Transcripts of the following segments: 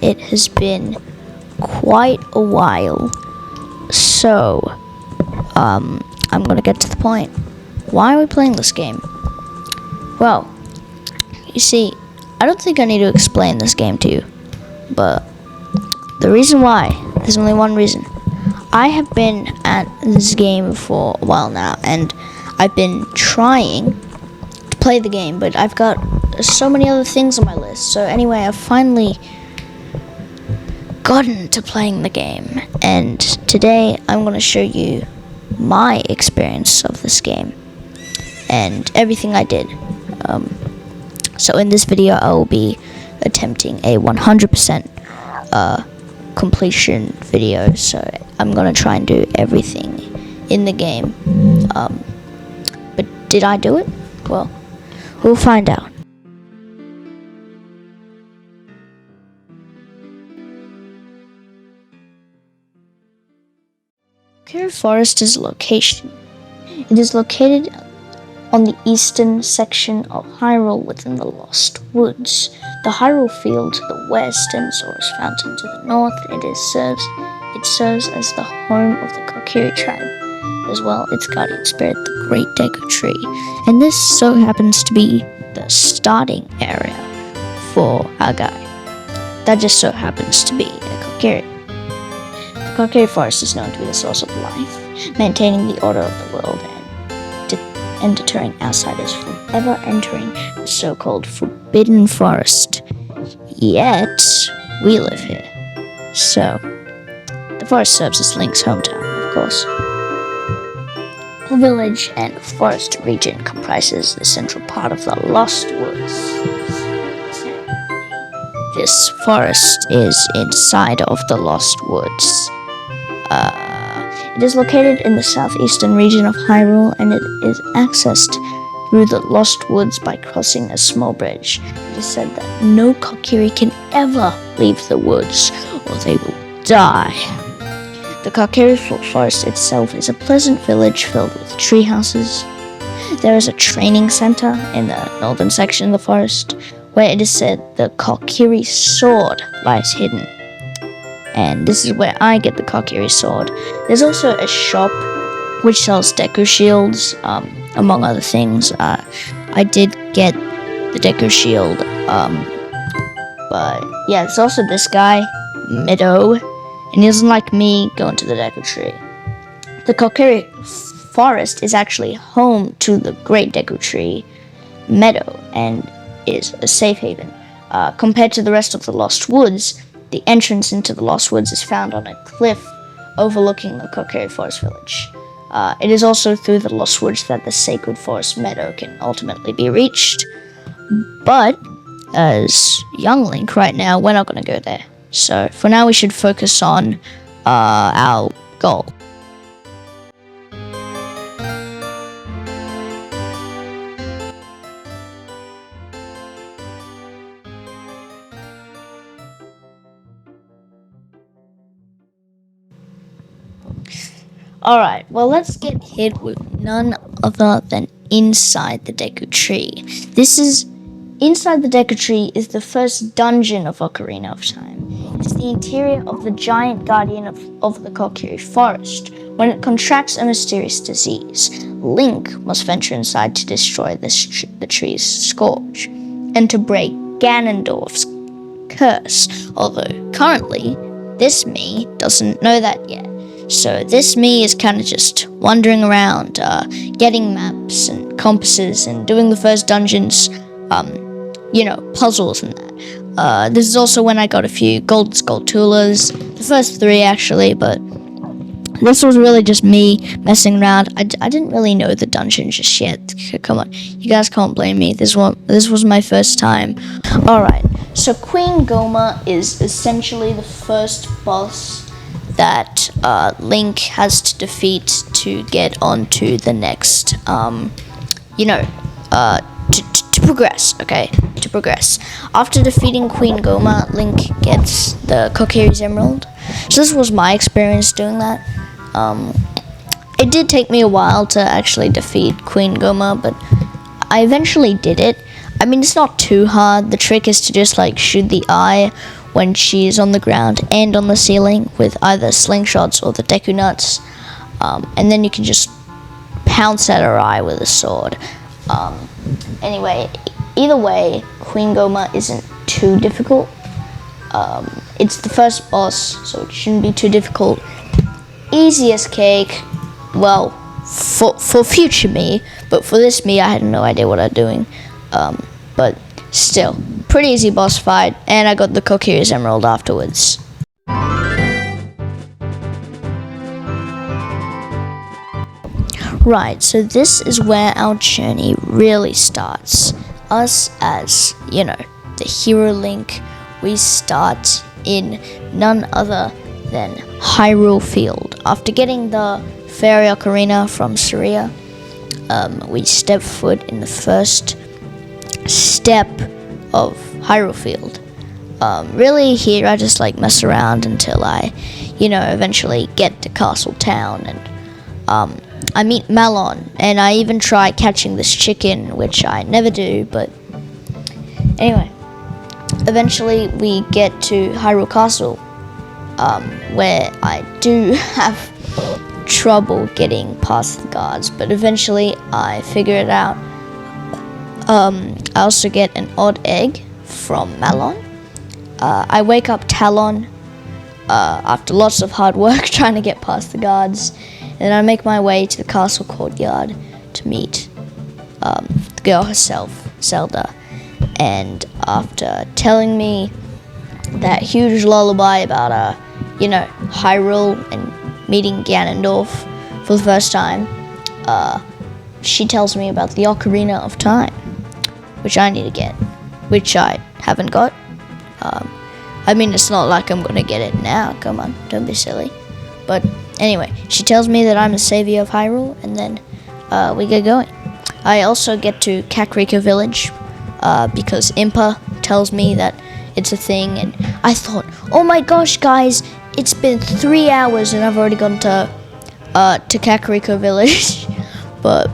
it has been quite a while. So, I'm gonna get to the point. Why are we playing this game? Well, you see, I don't think I need to explain this game to you, but the reason why, there's only one reason. I have been at this game for a while now, and I've been trying to play the game, but I've got so many other things on my list. So anyway, I've finally gotten to playing the game, and today I'm going to show you my experience of this game and everything I did. So in this video I will be attempting a 100% completion video, so I'm going to try and do everything in the game. But did I do it? Well, we'll find out. Ocarina Forest is a location. It is located on the eastern section of Hyrule within the Lost Woods. The Hyrule Field to the west and Zora's Fountain to the north. It serves as the home of the Kokiri tribe, as well its guardian spirit, the Great Deku Tree. And this so happens to be the starting area for our guy. That just so happens to be a Kokiri. The Kokiri Forest is known to be the source of life, maintaining the order of the world and deterring outsiders from ever entering the so-called Forbidden Forest. Yet, we live here. So, the forest serves as Link's hometown, of course. The village and forest region comprises the central part of the Lost Woods. This forest is inside of the Lost Woods. It is located in the southeastern region of Hyrule, and it is accessed through the Lost Woods by crossing a small bridge. It is said that no Kokiri can ever leave the woods, or they will die. The Kokiri Forest itself is a pleasant village filled with tree houses. There is a training center in the northern section of the forest, where it is said the Kokiri sword lies hidden. And this is where I get the Kokiri sword. There's also a shop which sells Deku shields, among other things. I did get the Deku shield, but yeah, there's also this guy, Meadow, and he doesn't like me going to the Deku tree. The Kokiri Forest is actually home to the Great Deku Tree Meadow, and is a safe haven. Compared to the rest of the Lost Woods, the entrance into the Lost Woods is found on a cliff overlooking the Kokiri Forest village. It is also through the Lost Woods that the Sacred Forest Meadow can ultimately be reached. But, as young Link right now, we're not going to go there. So, for now we should focus on our goal. Alright, well, let's get hit with none other than Inside the Deku Tree. Inside the Deku Tree is the first dungeon of Ocarina of Time. It's the interior of the giant guardian of the Kokiri Forest. When it contracts a mysterious disease, Link must venture inside to destroy the tree's scourge, and to break Ganondorf's curse, although currently, this me doesn't know that yet. So this me is kind of just wandering around, getting maps and compasses and doing the first dungeons, puzzles and that. This is also when I got a few gold Skulltulas, the first 3 actually, but this was really just me messing around. I didn't really know the dungeon just yet. Come on, you guys can't blame me. This was my first time. Alright, so Queen Goma is essentially the first boss that Link has to defeat to get onto the next, to progress, okay? To progress. After defeating Queen Goma, Link gets the Kokiri's Emerald. So this was my experience doing that. It did take me a while to actually defeat Queen Goma, but I eventually did it. I mean, it's not too hard. The trick is to just, shoot the eye when she's on the ground and on the ceiling with either slingshots or the Deku Nuts. And then you can just pounce at her eye with a sword. Anyway, either way, Queen Goma isn't too difficult. It's the first boss, so it shouldn't be too difficult. Easy as cake. Well, for future me, but for this me, I had no idea what I'm doing. But still, pretty easy boss fight, and I got the Kokiri's Emerald afterwards. Right, so this is where our journey really starts. Us as, the hero Link, we start in none other than Hyrule Field. After getting the Fairy Ocarina from Saria, we step foot in the first step of Hyrule Field. Really here I just mess around until I, eventually get to Castle Town, and I meet Malon, and I even try catching this chicken, which I never do, but anyway. Eventually we get to Hyrule Castle, where I do have trouble getting past the guards, but eventually I figure it out. I also get an odd egg from Malon. I wake up Talon after lots of hard work trying to get past the guards, and I make my way to the castle courtyard to meet the girl herself, Zelda. And after telling me that huge lullaby about Hyrule and meeting Ganondorf for the first time, she tells me about the Ocarina of Time, which I need to get, which I haven't got. It's not like I'm gonna get it now, come on, don't be silly. But anyway, she tells me that I'm the savior of Hyrule, and then we get going. I also get to Kakariko Village, because Impa tells me that it's a thing, and I thought, oh my gosh guys, it's been 3 hours and I've already gone to Kakariko Village. But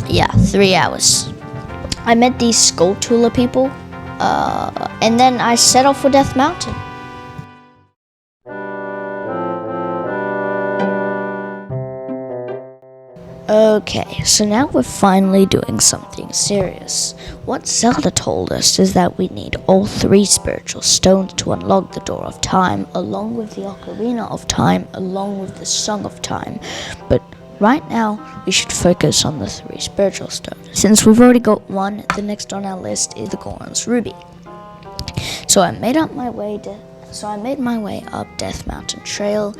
yeah, 3 hours. I met these Skulltula people, and then I set off for Death Mountain. Okay, so now we're finally doing something serious. What Zelda told us is that we need all 3 spiritual stones to unlock the Door of Time, along with the Ocarina of Time, along with the Song of Time. But right now, we should focus on the 3 spiritual stones. Since we've already got 1, the next on our list is the Goron's Ruby. So I made my way up Death Mountain Trail,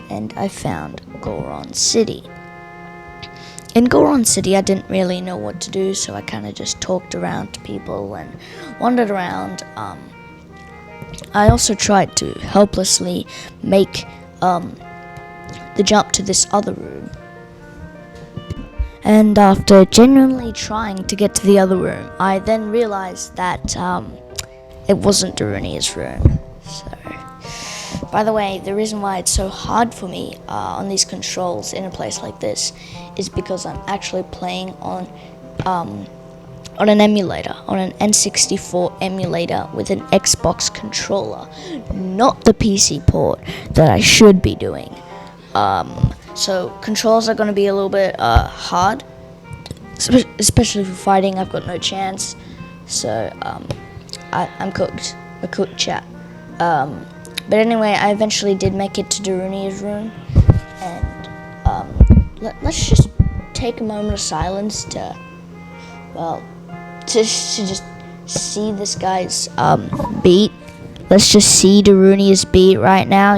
and I found Goron City. In Goron City, I didn't really know what to do, so I kind of just talked around to people and wandered around. I also tried to helplessly make the jump to this other room. And after genuinely trying to get to the other room, I then realized that it wasn't Darunia's room. So, by the way, the reason why it's so hard for me on these controls in a place like this is because I'm actually playing on an emulator, on an N64 emulator with an Xbox controller, not the PC port that I should be doing. So controls are going to be a little bit hard, especially for fighting. I've got no chance, so I'm cooked. A cooked chat. But anyway, I eventually did make it to Darunia's room, and let's just take a moment of silence to just see this guy's beat. Let's just see Darunia's beat right now,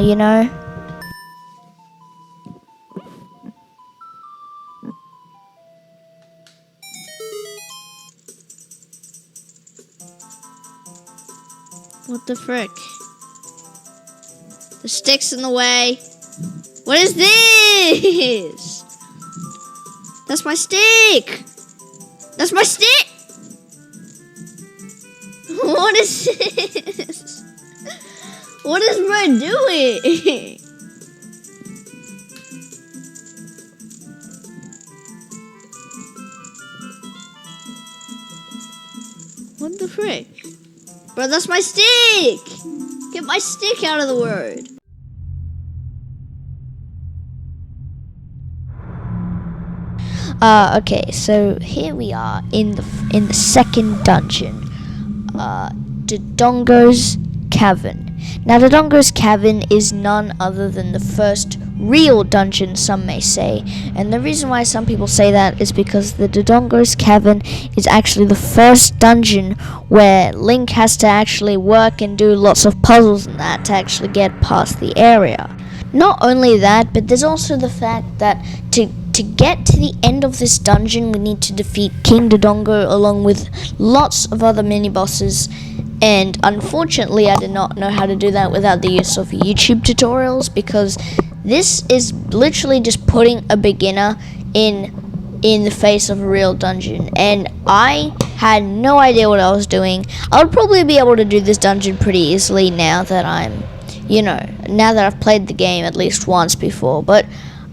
What the frick? The stick's in the way. What is this? That's my stick. That's my stick. What is this? What is Red doing? What the frick? Bro, that's my stick! Get my stick out of the road. Okay, so here we are in the second dungeon. Dodongo's Cavern. Now, Dodongo's Cavern is none other than the first real dungeon, some may say. And the reason why some people say that is because the Dodongo's Cavern is actually the first dungeon where Link has to actually work and do lots of puzzles and that to actually get past the area. Not only that, but there's also the fact that to get to the end of this dungeon, we need to defeat King Dodongo along with lots of other mini-bosses. And unfortunately, I did not know how to do that without the use of YouTube tutorials, because this is literally just putting a beginner in the face of a real dungeon. And I had no idea what I was doing. I would probably be able to do this dungeon pretty easily now that now that I've played the game at least once before. But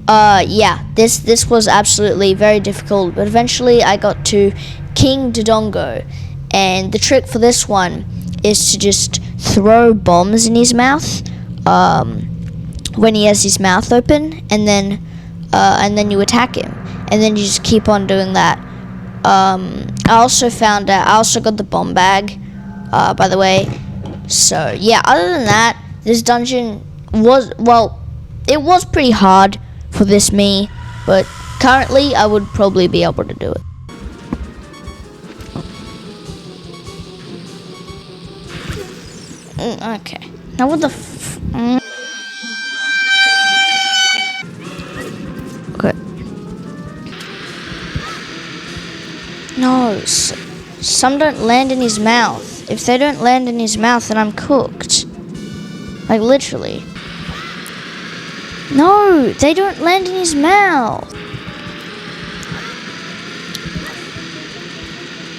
yeah, this was absolutely very difficult, but eventually I got to King Dodongo, and the trick for this one is to just throw bombs in his mouth when he has his mouth open, and then you attack him, and then you just keep on doing that. I also got the bomb bag, by the way. So yeah, other than that, this dungeon was pretty hard for this me, but currently I would probably be able to do it. Okay, now what the Okay. No, some don't land in his mouth. If they don't land in his mouth, then I'm cooked. Like, literally. No, they don't land in his mouth.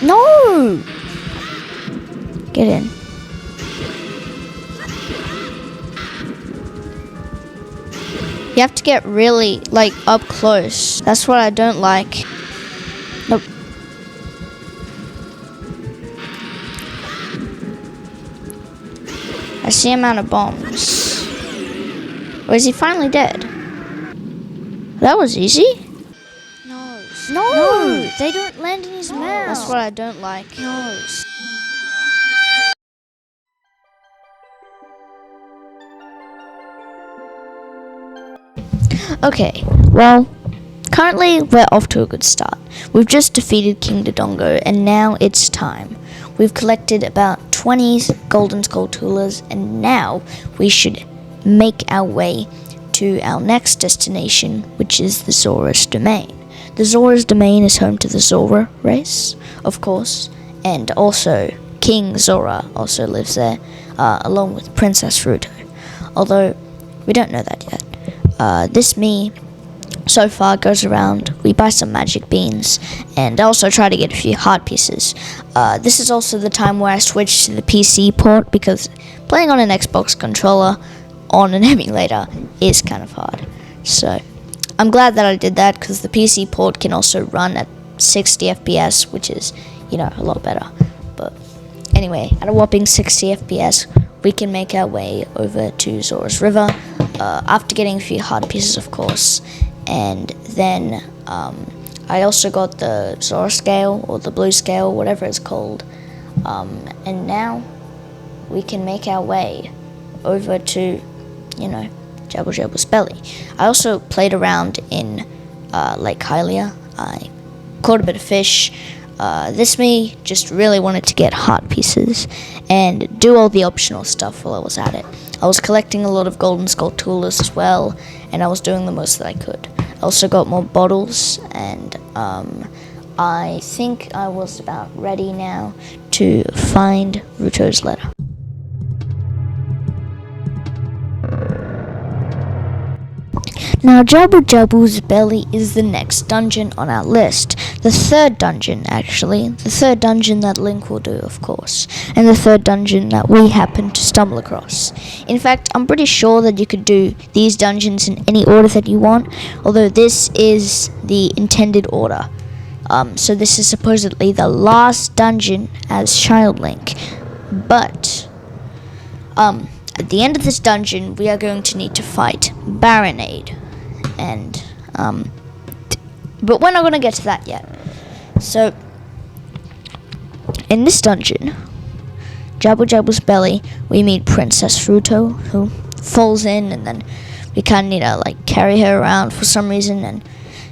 No! Get in. You have to get really, up close. That's what I don't like. Nope. I see him out of bombs. Or is he finally dead? That was easy. No, they don't land in his mouth. That's what I don't like. No. Okay, well, currently we're off to a good start. We've just defeated King Dodongo, and now it's time. We've collected about 20 golden skulltulas, and now we should make our way to our next destination, which is the Zora's Domain. The Zora's Domain is home to the Zora race, of course, and also King Zora also lives there, along with Princess Ruto. Although, we don't know that yet. This me, so far, goes around, we buy some magic beans, and I also try to get a few heart pieces. This is also the time where I switch to the PC port, because playing on an Xbox controller on an emulator is kind of hard. So, I'm glad that I did that, because the PC port can also run at 60 FPS, which is, a lot better. But anyway, at a whopping 60 FPS, we can make our way over to Zora's River, after getting a few heart pieces, of course. And then I also got the Zora scale, or the blue scale, whatever it's called. And now we can make our way over to, Jabba Jabba's belly. I also played around in Lake Hylia. I caught a bit of fish. This me just really wanted to get heart pieces and do all the optional stuff while I was at it. I was collecting a lot of golden skulltulas as well, and I was doing the most that I could. I also got more bottles, and I think I was about ready now to find Ruto's letter. Now, Jabba Jabba's belly is the next dungeon on our list. The third dungeon, actually. The third dungeon that Link will do, of course. And the third dungeon that we happen to stumble across. In fact, I'm pretty sure that you could do these dungeons in any order that you want, although this is the intended order. So this is supposedly the last dungeon as Child Link. But at the end of this dungeon, we are going to need to fight Baronade, and but we're not going to get to that yet. So, in this dungeon, Jabble Jabble's belly, we meet Princess Fruto, who falls in, and then we kind of need to like carry her around for some reason. And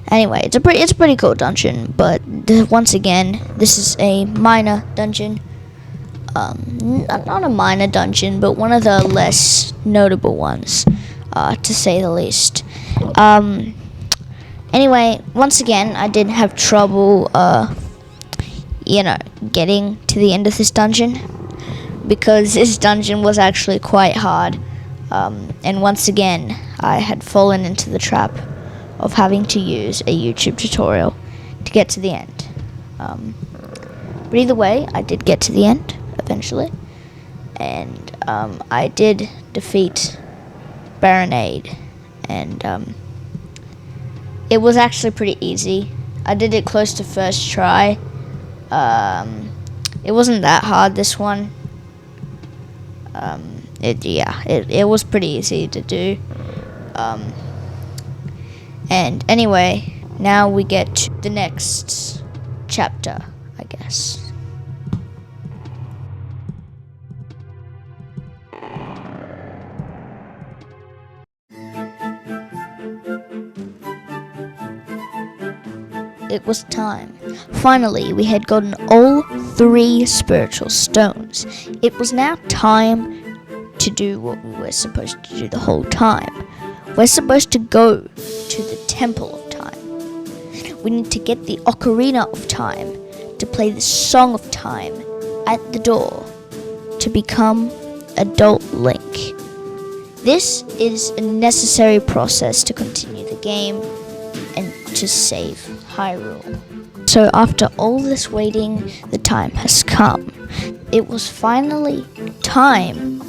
anyway, it's a pretty cool dungeon. But once again, this is a minor dungeon. Not a minor dungeon, but one of the less notable ones, to say the least. Anyway, once again, I did have trouble, getting to the end of this dungeon, because this dungeon was actually quite hard. And once again, I had fallen into the trap of having to use a YouTube tutorial to get to the end. But either way, I did get to the end eventually, and I did defeat Baronade, and it was actually pretty easy. I did it close to first try. It wasn't that hard, this one. It was pretty easy to do. And anyway, now we get to the next chapter, I guess. It was time. Finally, we had gotten all 3 spiritual stones. It was now time to do what we were supposed to do the whole time. We're supposed to go to the Temple of Time. We need to get the Ocarina of Time to play the Song of Time at the door to become adult Link. This is a necessary process to continue the game and to save Hyrule. So after all this waiting, the time has come. It was finally time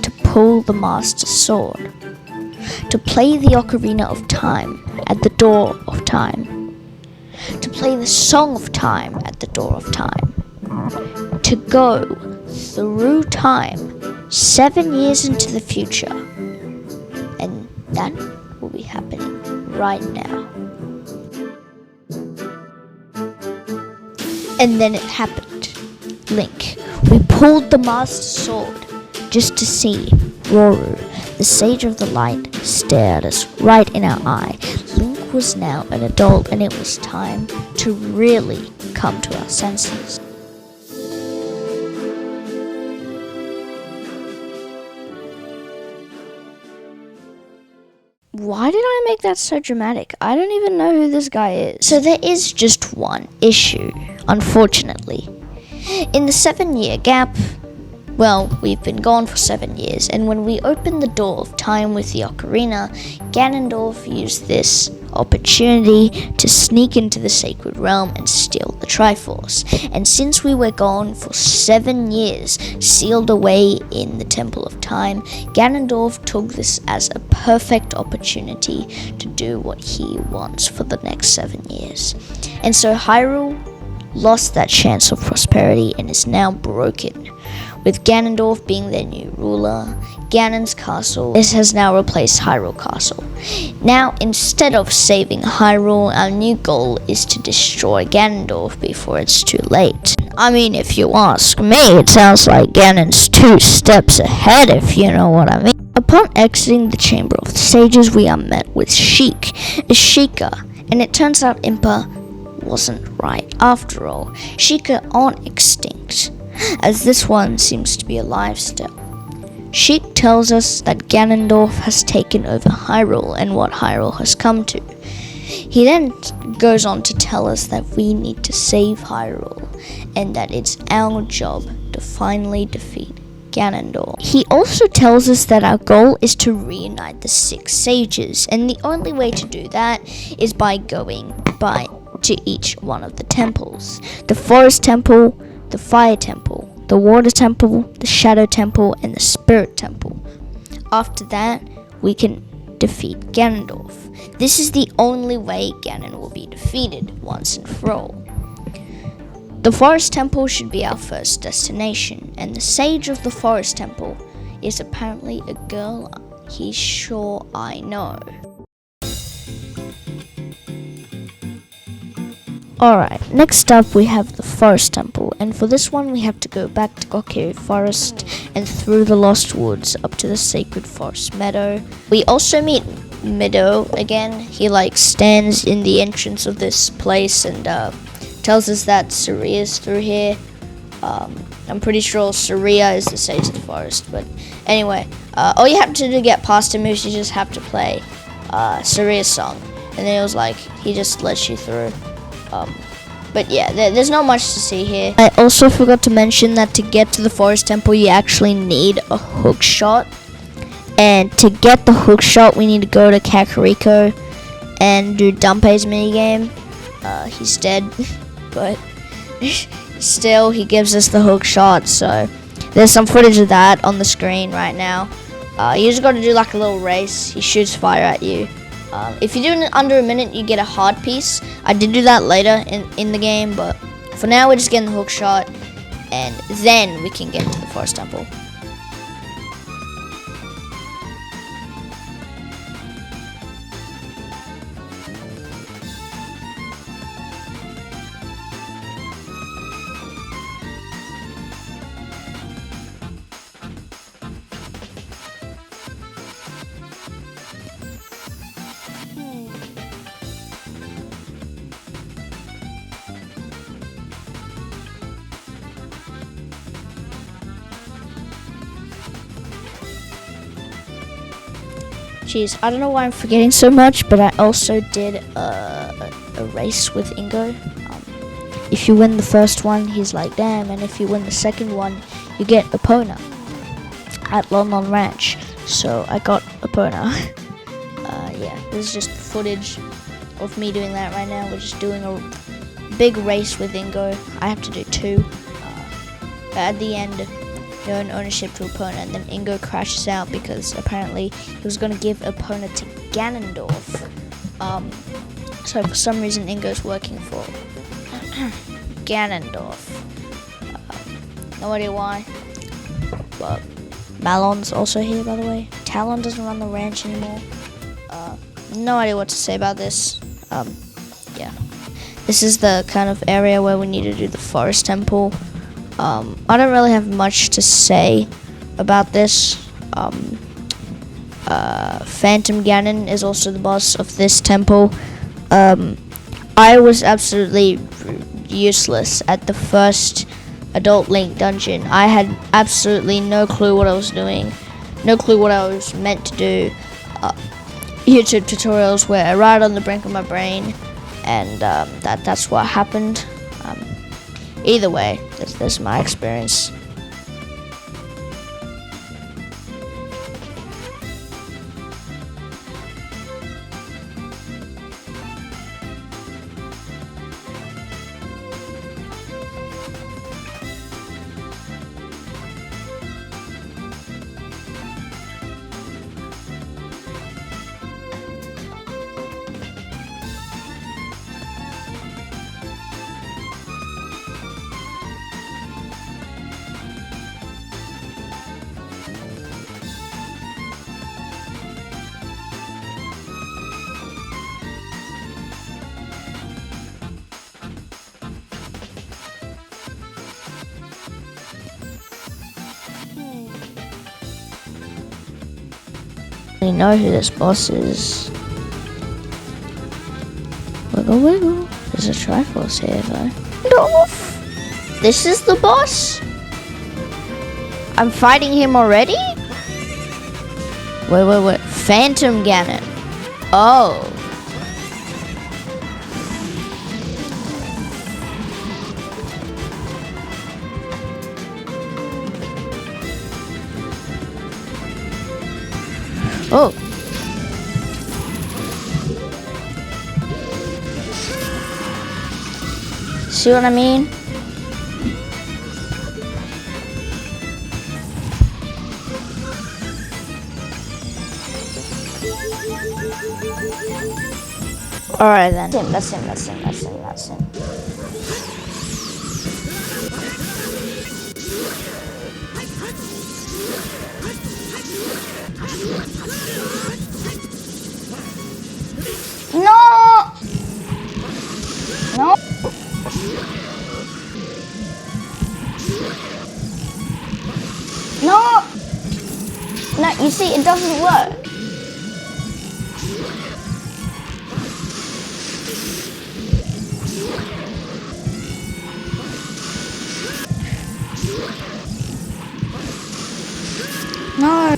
to pull the Master Sword, to play the Ocarina of Time at the Door of Time, to play the Song of Time at the Door of Time, to go through time 7 years into the future. And that will be happening right now. And then it happened. Link, we pulled the Master Sword just to see Roru, the Sage of the Light, stare at us right in our eye. Link was now an adult, and it was time to really come to our senses. Why did I make that so dramatic? I don't even know who this guy is. So there is just one issue, unfortunately. In the 7-year gap, well, we've been gone for 7 years, and when we opened the Door of Time with the Ocarina, Ganondorf used this opportunity to sneak into the Sacred Realm and steal the Triforce. And since we were gone for 7 years, sealed away in the Temple of Time, Ganondorf took this as a perfect opportunity to do what he wants for the next 7 years. And so Hyrule lost that chance of prosperity and is now broken. With Ganondorf being their new ruler, Ganon's castle has now replaced Hyrule Castle. Now, instead of saving Hyrule, our new goal is to destroy Ganondorf before it's too late. I mean, if you ask me, it sounds like Ganon's 2 steps ahead, if you know what I mean. Upon exiting the Chamber of the Sages, we are met with Sheik, a Sheikah, and it turns out Impa wasn't right after all. Sheikah aren't extinct, as this one seems to be alive still. Sheik tells us that Ganondorf has taken over Hyrule and what Hyrule has come to. He then goes on to tell us that we need to save Hyrule and that it's our job to finally defeat Ganondorf. He also tells us that our goal is to reunite the 6 sages, and the only way to do that is by going to each one of the temples. The Forest Temple, the Fire Temple, the Water Temple, the Shadow Temple, and the Spirit Temple. After that, we can defeat Ganondorf. This is the only way Ganon will be defeated once and for all. The forest temple should be our first destination, and the sage of the forest temple is apparently a girl he's sure I know. Alright, next up we have the forest temple, and for this one we have to go back to Ocarina Forest and through the Lost Woods up to the Sacred Forest Meadow. We also meet Meadow again. He stands in the entrance of this place and tells us that Saria is through here. I'm pretty sure Saria is the sage of the forest, but anyway, all you have to do to get past him is you just have to play Saria's song, and then he just lets you through. But yeah, there's not much to see here. I also forgot to mention that to get to the forest temple you actually need a hook shot, and to get the hook shot we need to go to Kakariko and do Dumpe's minigame. He's dead, but still he gives us the hook shot, so there's some footage of that on the screen right now. You just got to do a little race. He shoots fire at you. If you do it under a minute, you get a heart piece. I did do that later in the game, but for now we're just getting the hook shot, and then we can get to the forest temple. Jeez, I don't know why I'm forgetting so much, but I also did a race with Ingo. If you win the first one, he's like, damn, and if you win the second one, you get Epona at Lon Lon Ranch. So I got Epona. Yeah, this is just footage of me doing that right now. We're just doing a big race with Ingo. I have to do 2. But at the end, you own ownership to Epona, and then Ingo crashes out because apparently he was going to give Epona to Ganondorf. So for some reason Ingo's working for Ganondorf. No idea why. But Malon's also here, by the way. Talon doesn't run the ranch anymore. No idea what to say about this. Yeah. This is the kind of area where we need to do the forest temple. I don't really have much to say about this. Phantom Ganon is also the boss of this temple. I was absolutely useless at the first Adult Link dungeon. I had absolutely no clue what I was doing, no clue what I was meant to do. YouTube tutorials were right on the brink of my brain, and that's what happened. Either way, this is my experience. I know who this boss is. Wiggle wiggle. There's a Triforce here though. Dolph! This is the boss? I'm fighting him already? Wait. Phantom Ganon. Oh. Oh. See what I mean? Alright then. That's him. No! No! No! No, you see, it doesn't work. No.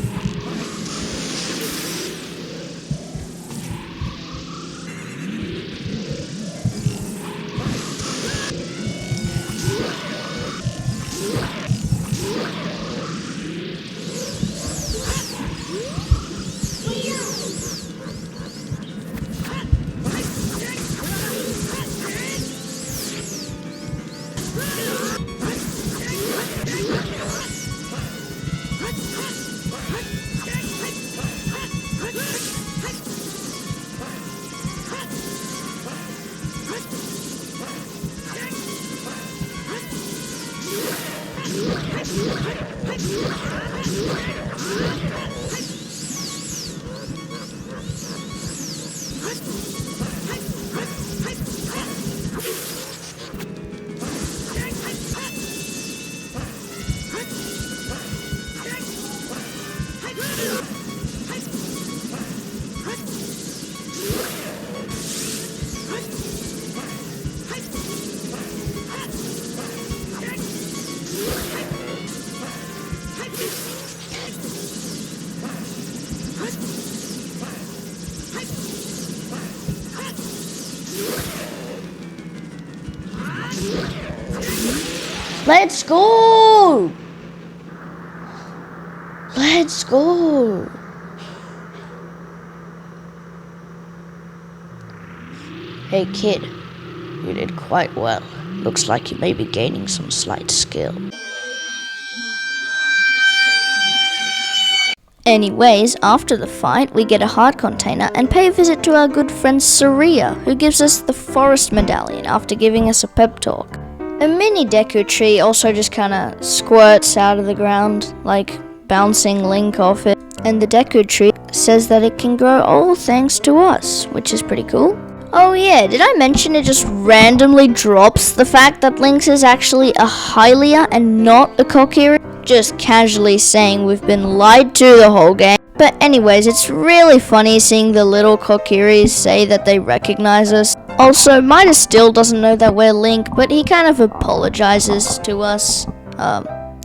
Let's go! Let's go! Hey kid, you did quite well. Looks like you may be gaining some slight skill. Anyways, after the fight, we get a heart container and pay a visit to our good friend Saria, who gives us the forest medallion after giving us a pep talk. A mini Deku tree also just kinda squirts out of the ground, like bouncing Link off it. And the Deku tree says that it can grow all thanks to us, which is pretty cool. Oh yeah, did I mention it just randomly drops the fact that Lynx is actually a Hylia and not a Kokiri? Just casually saying we've been lied to the whole game. But anyways, it's really funny seeing the little Kokiris say that they recognize us. Also, Midas still doesn't know that we're Link, but he kind of apologizes to us.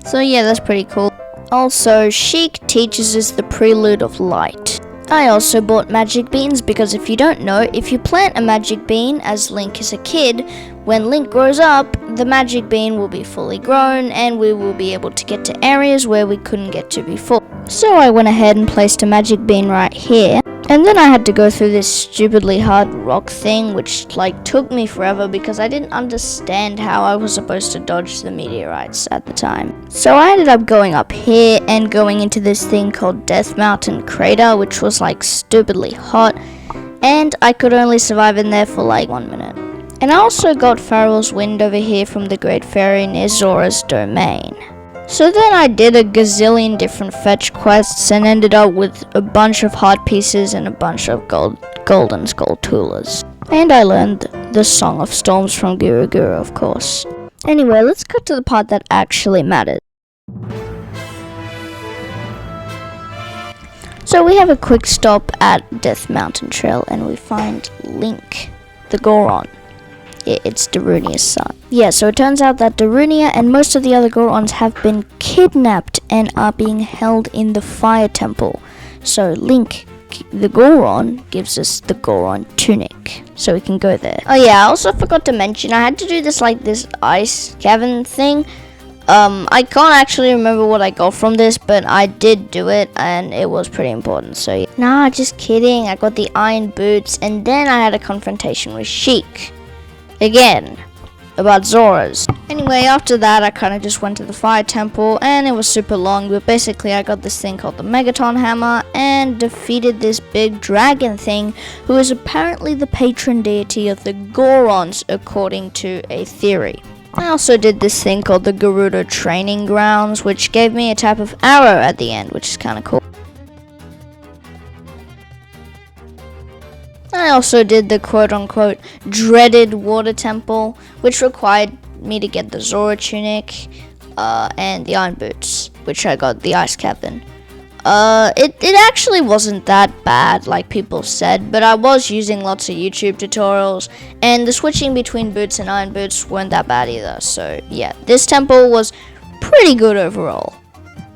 So yeah, that's pretty cool. Also, Sheik teaches us the prelude of light. I also bought magic beans because if you don't know, if you plant a magic bean as Link is a kid, when Link grows up, the magic bean will be fully grown and we will be able to get to areas where we couldn't get to before. So I went ahead and placed a magic bean right here. And then I had to go through this stupidly hard rock thing, which took me forever because I didn't understand how I was supposed to dodge the meteorites at the time. So I ended up going up here and going into this thing called Death Mountain Crater, which was stupidly hot, and I could only survive in there for 1 minute. And I also got Farrell's Wind over here from the Great Fairy near Zora's domain. So then I did a gazillion different fetch quests and ended up with a bunch of heart pieces and a bunch of golden Skulltulas. And I learned the Song of Storms from Guru Guru, of course. Anyway, let's cut to the part that actually matters. So we have a quick stop at Death Mountain Trail and we find Link, the Goron. It's Darunia's son. Yeah, so it turns out that Darunia and most of the other Gorons have been kidnapped and are being held in the Fire Temple. So Link, the Goron, gives us the Goron tunic, so we can go there. Oh yeah, I also forgot to mention, I had to do this this ice cavern thing. I can't actually remember what I got from this, but I did do it and it was pretty important, so yeah. Nah, just kidding, I got the iron boots and then I had a confrontation with Sheik. Again, about Zora's. Anyway, after that I kind of just went to the Fire Temple and it was super long, but basically I got this thing called the Megaton Hammer and defeated this big dragon thing who is apparently the patron deity of the Gorons according to a theory. I also did this thing called the Gerudo Training Grounds, which gave me a type of arrow at the end, which is kind of cool. I also did the quote-unquote dreaded water temple, which required me to get the Zora tunic and the iron boots, which I got the ice cap in. It actually wasn't that bad like people said, but I was using lots of YouTube tutorials, and the switching between boots and iron boots weren't that bad either. So yeah, this temple was pretty good overall.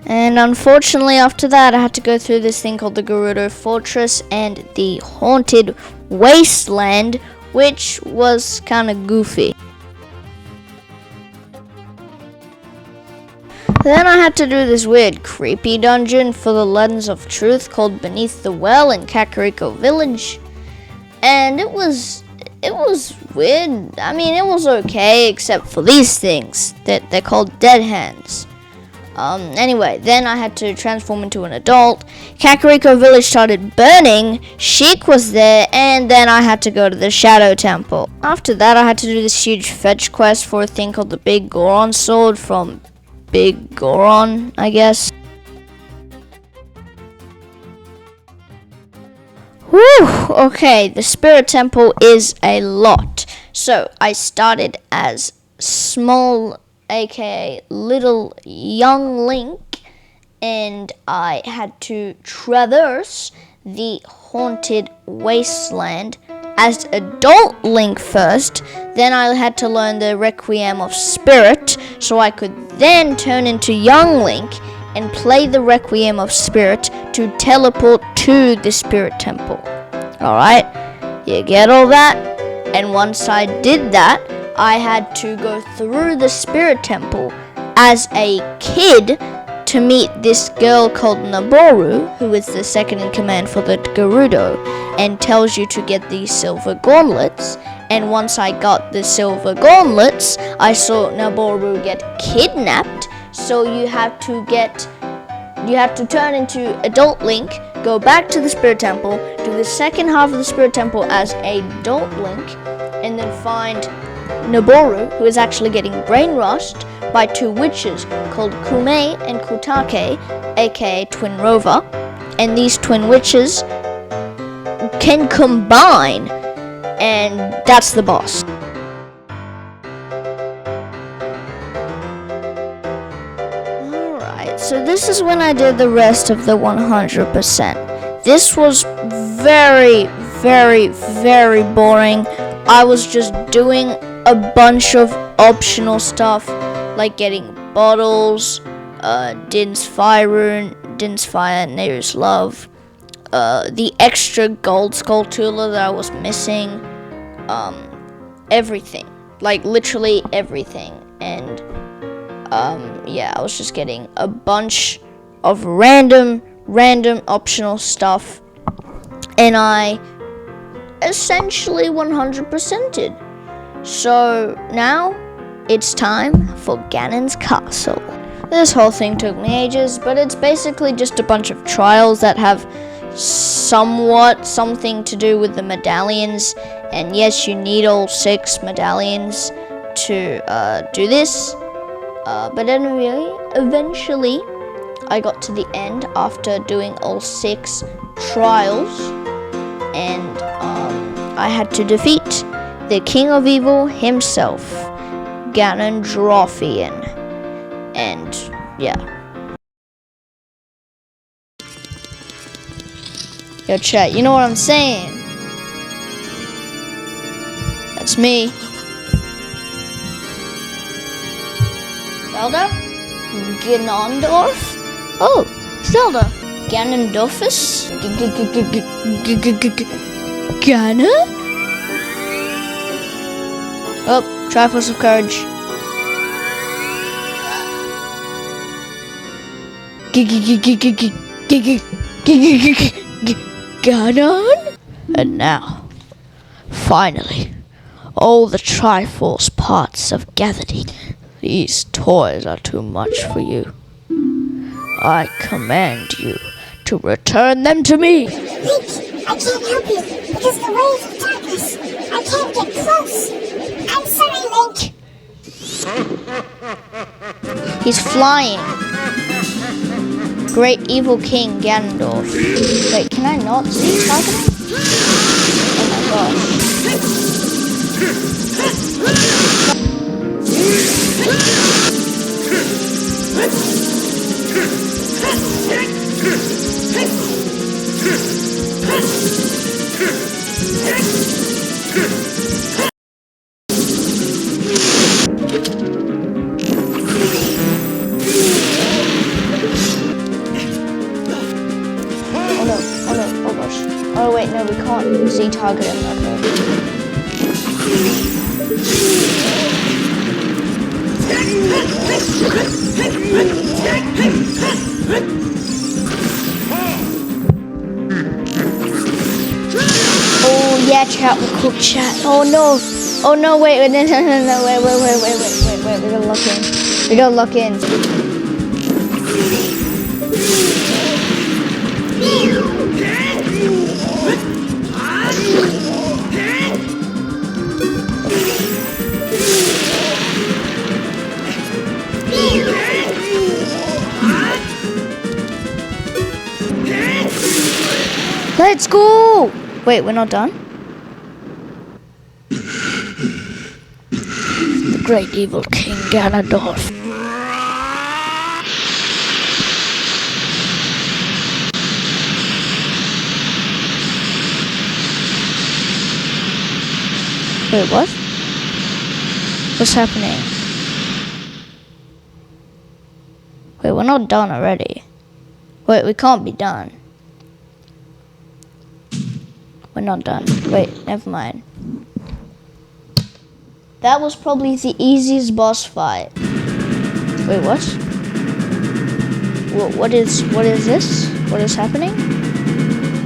And unfortunately after that I had to go through this thing called the Gerudo Fortress and the Haunted Wasteland, which was kinda goofy. Then I had to do this weird creepy dungeon for the Lens of Truth called Beneath the Well in Kakariko Village. And it was weird. I mean, it was okay except for these things that they're called dead hands. Anyway, then I had to transform into an adult. Kakariko Village started burning, Sheik was there, and then I had to go to the Shadow Temple. After that, I had to do this huge fetch quest for a thing called the Big Goron Sword from Big Goron, I guess. Whew, okay, the Spirit Temple is a lot. So, I started as small, aka little young Link, and I had to traverse the Haunted Wasteland as adult Link first. Then I had to learn the Requiem of Spirit so I could then turn into young Link and play the Requiem of Spirit to teleport to the Spirit Temple. Alright, you get all that? And once I did that, I had to go through the Spirit Temple as a kid to meet this girl called Naboru, who is the second in command for the Gerudo, and tells you to get these silver gauntlets. And once I got the silver gauntlets, I saw Naboru get kidnapped, so you have to turn into adult Link, go back to the Spirit Temple, do the second half of the Spirit Temple as adult Link, and then find Naboru, who is actually getting brainwashed by two witches called Kume and Kutake, aka Twin Rover, and these twin witches can combine, and that's the boss. Alright, so this is when I did the rest of the 100%. This was very, very, very boring. I was just doing a bunch of optional stuff, like getting bottles, Din's Fire Rune, Din's Fire, Neru's Love, the extra gold skulltula that I was missing, everything, like literally everything. And yeah, I was just getting a bunch of random optional stuff, and I essentially 100%ed. So now it's time for Ganon's Castle. This whole thing took me ages, but it's basically just a bunch of trials that have somewhat something to do with the medallions. And yes, you need all 6 medallions to do this. But anyway, eventually I got to the end after doing all 6 trials, and I had to defeat the King of Evil himself, Ganondorfian. And yeah. Yo chat, you know what I'm saying? That's me. Zelda? Ganondorf? Oh, Zelda. Ganondorfus? Ganon? Oh, Triforce of Courage. Ganon? And now, finally, all the Triforce parts have gathered. These toys are too much for you. I command you to return them to me. Link, I can't help you because the waves of darkness. I can't get close. I'm sorry, Link. He's flying. Great evil King Ganondorf. Wait, can I not see targeting? Oh my gosh. Oh gosh. Oh wait, no, we can't see target him. Oh yeah, chat, we're cooked, chat. Oh no. Oh no, wait, no, wait, we gotta lock in. We gotta lock in. Let's go! Wait, we're not done? The great evil King Ganondorf. Wait, what? What's happening? Wait, we're not done already. Wait, we can't be done. We're not done. Wait, never mind. That was probably the easiest boss fight. Wait, what? What is this? What is happening?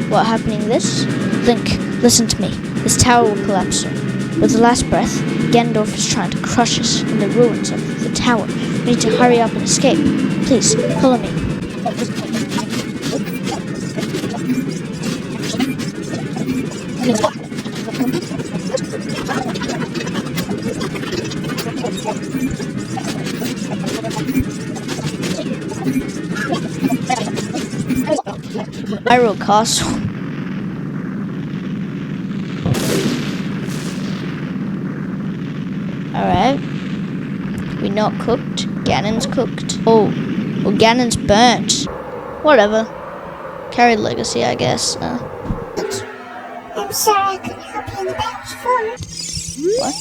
What happening this? Link, listen to me. This tower will collapse soon. With the last breath, Ganondorf is trying to crush us in the ruins of the tower. We need to hurry up and escape. Please, follow me. Hyrule Castle. Alright. We not cooked. Ganon's cooked. Oh, well, Ganon's burnt. Whatever. Carried legacy, I guess. I'm sorry I couldn't help you in the battle before. What?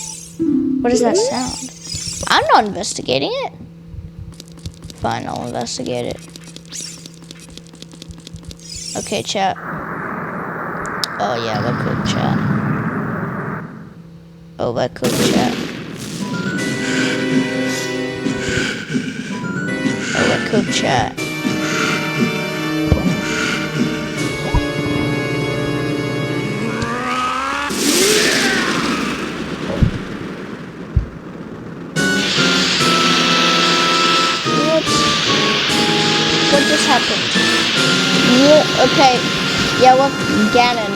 What does that sound? I'm not investigating it. Fine, I'll investigate it. Okay, chat. Oh yeah, we're cooked, chat. Oh, we're cooked, chat. Oh, we're cooked, chat. What just happened? Okay, yeah, well, Ganon,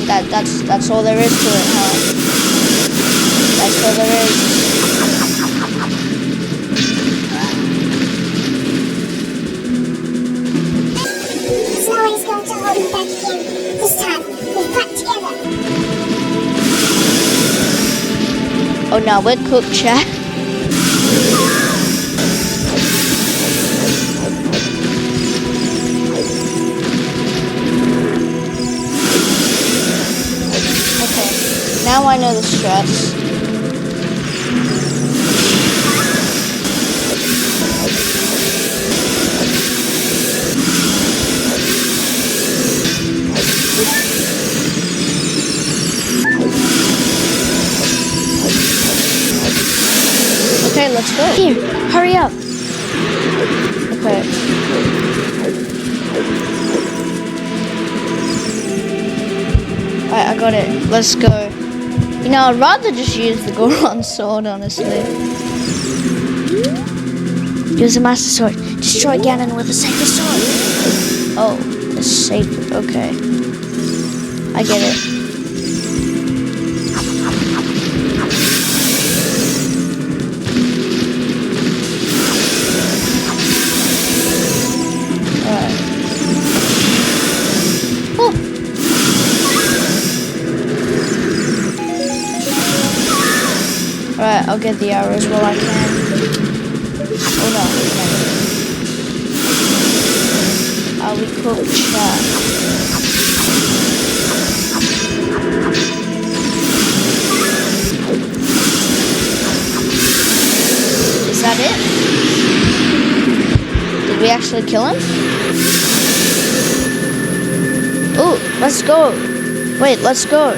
that's all there is to it, huh? That's all there is. Zoe's going to hold me back again. This time, we'll fight together. Oh no, we're cooked, chat. Now I know the stress. Okay, let's go. Here, hurry up. Okay. Alright, I got it. Let's go. You know, I'd rather just use the Goron sword, honestly. Use the Master Sword. Destroy Ganon with the Sacred Sword. Oh, the Sacred. Okay. I get it. I'll get the arrows while I can. Oh no. We cook chat. Is that it? Did we actually kill him? Oh, let's go. Wait, let's go.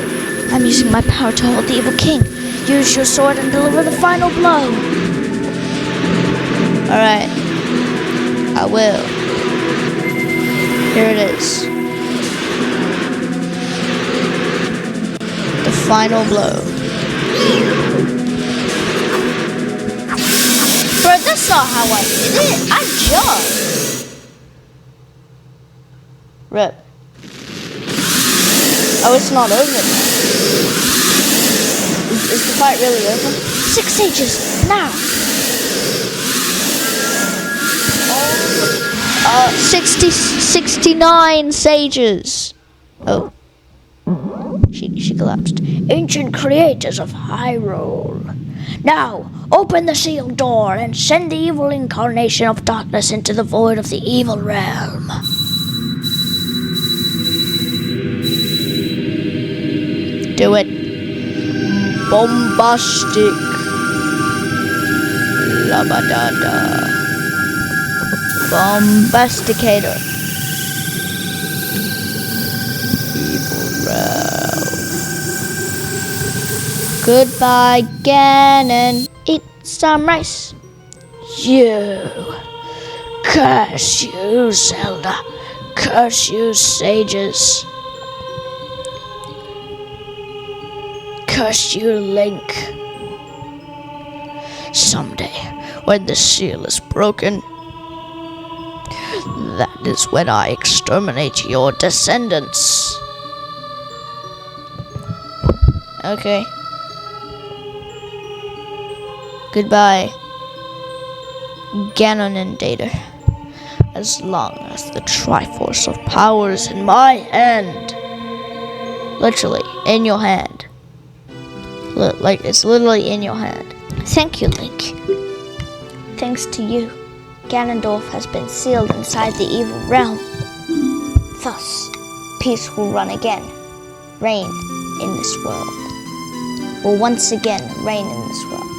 I'm using my power to hold the evil king. Use your sword and deliver the final blow. Alright. I will. Here it is. The final blow. Bro, that's not how I did it. I jumped. Rip. Oh, it's not over now. Is the fight really over? 6 sages, now! 69 sages! Oh. She collapsed. Ancient creators of Hyrule. Now, open the sealed door and send the evil incarnation of darkness into the void of the evil realm. Do it. Bombastic. Labadada. Bombasticator. Evil realm. Goodbye, Ganon. Eat some rice. You. Curse you, Zelda. Curse you, sages. Curse you, Link. Someday, when the seal is broken, that is when I exterminate your descendants. Okay. Goodbye, Ganonendator. As long as the Triforce of Power is in my hand. Literally, in your hand. Like, it's literally in your hand. Thank you, Link. Thanks to you, Ganondorf has been sealed inside the evil realm. Thus, peace will reign in this world. Will once again reign in this world.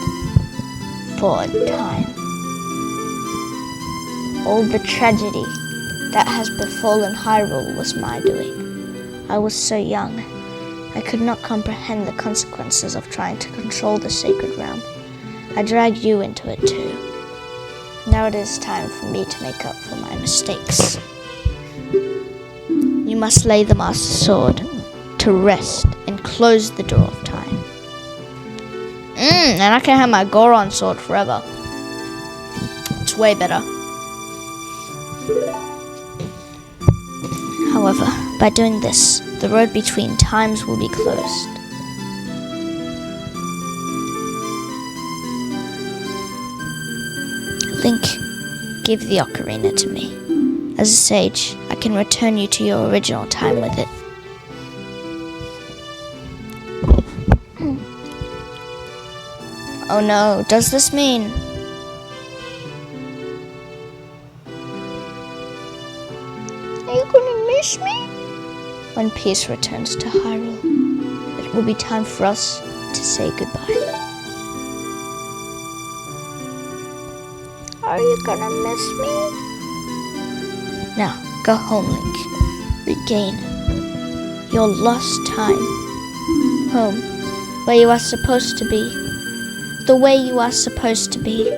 For a time. All the tragedy that has befallen Hyrule was my doing. I was so young. I could not comprehend the consequences of trying to control the sacred realm. I dragged you into it too. Now it is time for me to make up for my mistakes. You must lay the Master Sword to rest and close the door of time. And I can have my Goron sword forever. It's way better. However, by doing this, the road between times will be closed. Link, give the ocarina to me. As a sage, I can return you to your original time with it. Oh no, does this mean... Are you gonna miss me? When peace returns to Hyrule, it will be time for us to say goodbye. Are you gonna miss me? Now, go home, Link. Regain your lost time. Home, where you are supposed to be. The way you are supposed to be.